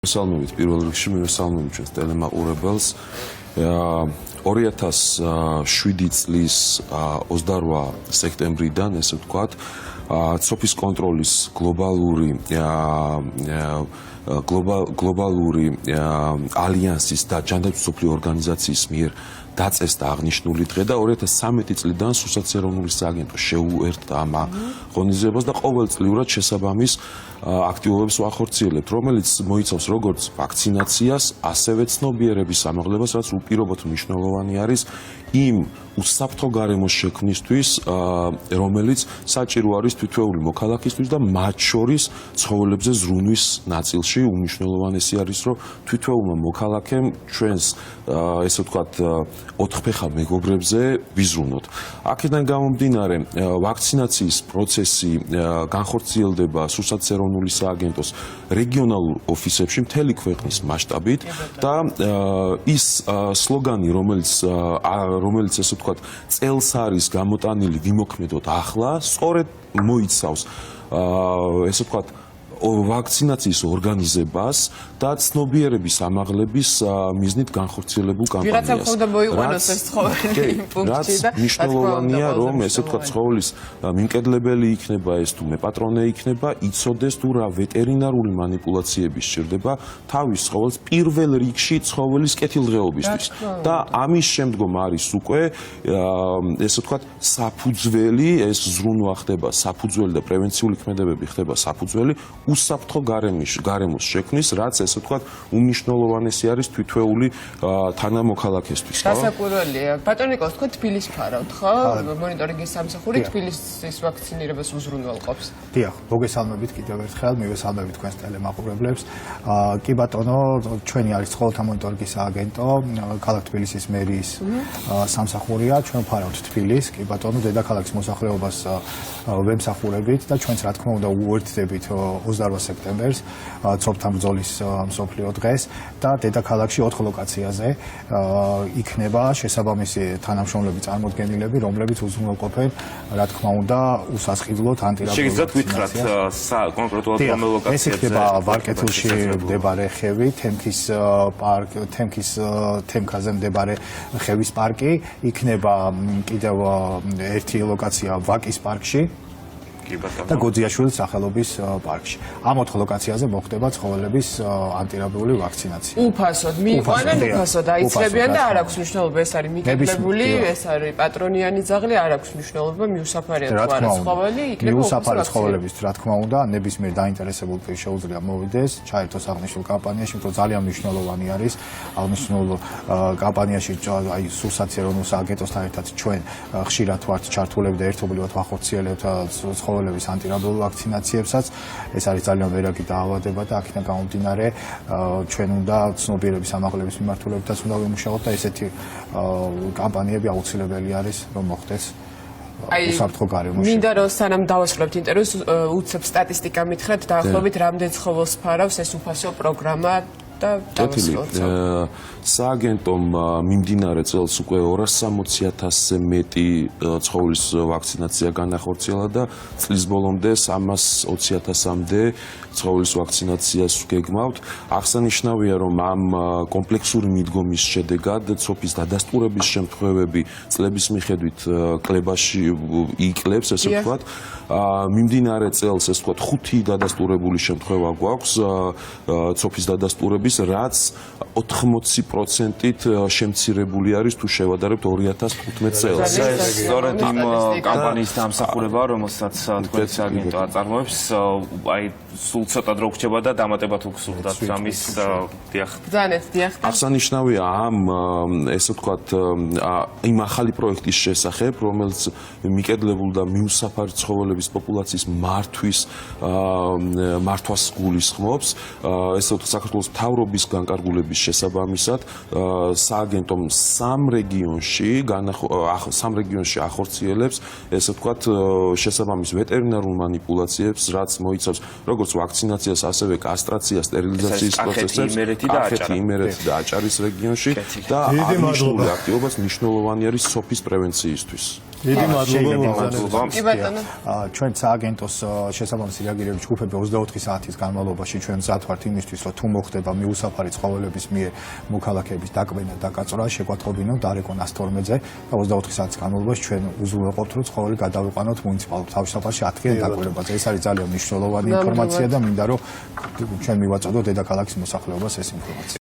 მივესალმებით პირველ რიგში მივესალმებით ჩვენს ტელემაყურებელს 2007 წლის 28 სექტემბრიდან ესე ვთქვათ ცოფის კონტროლის გლობალური ალიანსის და ჯანდაცვის ორგანიზაციის მიერ დაწესდა აღნიშნული დღე და 2013 წლიდან სუსად ეროვნული სააგენტო შეუერთდა ამ ღონისძიებას და ყოველწლიურად შესაბამის აქტივობებს ვახორციელებთ, რომელიც მოიცავს როგორც ვაქცინაციას, ასევე ცნობიერების ამაღლებას, რაც უპირობოდ მნიშვნელოვანი არის იმ უსაფრთხო გარემოს შექმნისთვის, რომელიც საჭირო არის თითოეული მოქალაქისთვის და მათ შორის ცხოველებზე ზრუნვის ნაწილში უმნიშვნელოვანესი არის, რომ თითოეულმა მოქალაქემ ჩვენს ესე ვთქვათ ოთხფეხა მეგობრებზე ვიზრუნოთ. აქედან გამომდინარე, ვაქცინაციის პროცესი განხორციელდება სუსად ეროვნული სააგენტოს რეგიონალურ ოფისებში მთელი ქვეყნის მასშტაბით და ის სლოგანი, რომელიც ესე ვთქვათ წელს არის გამოტანილი ვიმოქმედოთ ახლა, სწორედ მოიცავს ესე ვთქვათ ვაქცინაციის ორგანიზებას და ცნობიერების ამაღლების მიზნით განხორციელებულ კამპანიას. ვიღაცამ ხომ მოიყვანოს ეს ცხოველი იმ პუნქტში და მნიშვნელოვანია, რომ ესე ვთქვათ ცხოველის მიმკედლებელი იქნება ეს თუ მეპატრონე იქნება, იცოდეს თუ რა ვეტერინარული манипуляციები სჭირდება თავის ცხოველს პირველ რიგში ცხოველის კეთილდღეობისთვის. და ამის შემდგომ არის უკვე ესე ვთქვათ საფუძველი, ეს ზრუნვა ხდება საფუძველი და პრევენციული ქმედებები ხდება საფუძველი უსაფრთხო გარემოს შექმნის, რაც ესე ვთქვათ უმნიშვნელოვანესი არის თითოეული თანამოქალაქესთვის. დასაკვირველია. ბატონიკოს თქვენ თბილისს ფარავთ, ხო? მონიტორინგის სამსახური თბილისის ვაქცინირებას უზრუნველყოფს. დიახ, მოგესალმებით კიდევ ერთხელ, მივესალმებით თქვენს ტელემაყურებლებს. კი ბატონო, ჩვენი არის ცხოველთა მონიტორინგის სააგენტო, ქალაქ თბილისის მერიის სამსახურია, ჩვენ ფარავთ თბილისს, კი ბატონო, დედაქალაქის მოსახლეობას ვემსახურებით და ჩვენც რა თქმა უნდა უერთდებით 28 სექტემბერს ცოფთა ბრძოლის მსოფლიო დღეს და დედაქალაქში 4 ლოკაციაზე იქნება შესაბამისი თანამშრომლები წარმოდგენილები, რომლებიც უზრუნველყოფენ რა თქმა უნდა უსასყიდლოდ ანტირაბიულ შეგიძლიათ გითხრათ კონკრეტულად რომელ ლოკაციაზე? ეს იქნება ვარკეთილში მდებარე ხევი, თემქაზე მდებარე ხევის პარკი, იქნება კიდევ ერთი ლოკაცია ვაკის პარკში და გოძიაშვილის სახელობის პარკში. ამ 4 ლოკაციაზე მოხდება ცხოველების ანტირაბიული ვაქცინაცია. უფასოდ მიიყვანენ, უფასოდ აიცრებიან და არ აქვს მნიშვნელობა, ეს არის მიკრობული, ეს არის პატრონიანი ძაღლი, არ აქვს მნიშვნელობა, მიუსაფარია თუ არა ცხოველი, იქნება მიუსაფარი ცხოველების, რა თქმა უნდა, ნებისმიერ დაინტერესებულ პირს შეუძლია მოვიდეს, ჩაერთოს აღნიშნულ კამპანიაში, იმიტომ ძალიან მნიშვნელოვანი არის აღნიშნულ კამპანიაში აი სუსად ეროვნულ სააგენტოსთან ერთად ჩვენ ხშირად ვართ ჩართულები და ერთობლივად ვახორციელებთ ცხოველების ანტირაბიულ ვაქცინაციებსაც. ეს არის ძალიან ვერაგი დაავადება და აქედან გამომდინარე ჩვენ უნდა ცნობიერების ამაღლების მიმართულებითაც უნდა ვიმუშაოთ და ესეთი კამპანიები აუცილებელი არის რომ მოხდეს უსაფრთხო გარემოში. მინდა რომ სანამ დავასრულებთ ინტერვიუს უცებ სტატისტიკა მითხრათ დაახლოებით რამდენ ცხოველს ფარავს ეს უფასო პროგრამა და დავასრულოთ. სააგენტომ მიმდინარე წელს უკვე 260,000-ზე მეტი ცხოველის ვაქცინაცია განახორციელა და წლის ბოლომდე 320,000-მდე ცხოველის ვაქცინაციას გეგმავთ. აღსანიშნავია, რომ ამ კომპლექსური მიდგომის შედეგად ცოფის დადასტურების შემთხვევები წლების მიხედვით კლებაში იკლებს, ესე ვთქვათ. მიმდინარე წელს, ესე ვთქვათ, 5 დადასტურებული შემთხვევა გვაქვს ცოფის დადასტურების, რაც 80%-ით შემცირებული არის თუ შევადარებთ 2015 წელს. სწორედ იმ კამპანიის დამსახურებაა, რომელსაც თქვენი სააგენტო აწარმოებს, აი სულ ცოტა დრო გრჩება და დამატებად უგსურდათ ამის დიახ. ბრძანეთ, დიახ. აღსანიშნავია ამ ესე ვთქვათ იმ ახალი პროექტის შესახებ, რომელიც მიკედლებულ და მიუსაფარი ცხოველების პოპულაციის მართვას გულისხმობს, ესე ვთქვათ საქართველოს მთავრობის განკარგულების შესაბამისად სააგენტომ 3 რეგიონში ახორციელებს ესე ვთქვათ შესაბამის ვეტერინარულ манипуляციებს, რაც მოიცავს როგორც ვაქცინაციას, ასევე კასტრაციას, სტერილიზაციის პროცესებს, კახეთი, იმერეთი და აჭარის რეგიონში და აღნიშნული აქტივობას მნიშვნელოვანი არის სოფის პრევენციისთვის. დიდი მადლობა კი ბატონო. ჩვენ სააგენტოს შესაბამისი რეაგირების ჯგუფები 24 საათის განმავლობაში ჩვენ მზად ვართ იმისთვის, რომ თუ მოხდება მიუსაფარი ცხოველების მიერ მოქალაქეების დაკვენა, დაკაწვრა, შეკვეთყობინო, დარეკვა 112-ზე და 24 საათის განმავლობაში ჩვენ უზრუნველყოფთ, რომ ცხოველი გადავიყვანოთ მუნიციპალურ თავშესაფარში 10 დღიან დაკვირვებაზე. ეს არის ძალიან მნიშვნელოვანი ინფორმაცია და მინდა რომ ჩვენ მივაწოდოთ დედაქალაქის მოსახლეობას ეს ინფორმაცია.